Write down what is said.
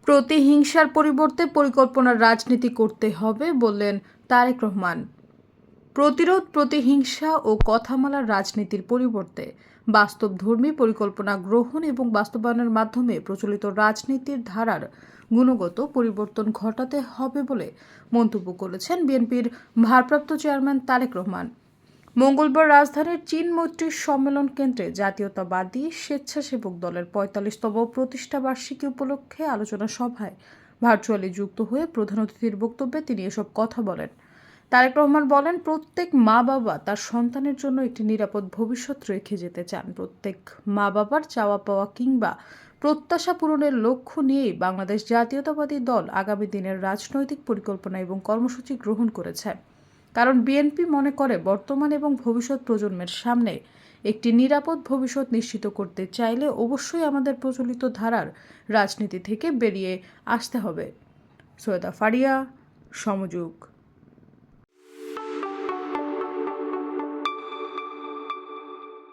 প্রতিহিংসার পরিবর্তে পরিকল্পনার রাজনীতি করতে হবে বললেন তারেক রহমান। প্রতিরোধ, প্রতিহিংসা ও কথামালার রাজনীতির পরিবর্তে বাস্তবধর্মী পরিকল্পনা গ্রহণ এবং বাস্তবায়নের মাধ্যমে প্রচলিত রাজনীতির ধারার গুণগত পরিবর্তন ঘটাতে হবে বলে মন্তব্য করেছেন বিএনপির ভারপ্রাপ্ত চেয়ারম্যান তারেক রহমান। মঙ্গলবার রাজধানীর চীন মৈত্রী সম্মেলন কেন্দ্রে জাতীয়তাবাদী স্বেচ্ছাসেবক দলের ৪৫তম প্রতিষ্ঠা বার্ষিকী উপলক্ষে আলোচনা সভায় ভার্চুয়ালি যুক্ত হয়ে প্রধান অতিথির বক্তব্যে তিনি এসব কথা বলেন। তারেক রহমান বলেন, প্রত্যেক মা বাবা তার সন্তানের জন্য একটি নিরাপদ ভবিষ্যৎ রেখে যেতে চান। প্রত্যেক মা বাবার চাওয়া পাওয়া কিংবা প্রত্যাশা পূরণের লক্ষ্য নিয়েই বাংলাদেশ জাতীয়তাবাদী দল আগামী দিনের রাজনৈতিক পরিকল্পনা এবং কর্মসূচি গ্রহণ করেছে। কারণ বিএনপি মনে করে বর্তমান এবং ভবিষ্যৎ প্রজন্মের সামনে একটি নিরাপদ ভবিষ্যৎ নিশ্চিত করতে চাইলে অবশ্যই আমাদের প্রচলিত ধারার রাজনীতি থেকে বেরিয়ে আসতে হবে। সৈয়দা ফারিয়া, সমযুগ।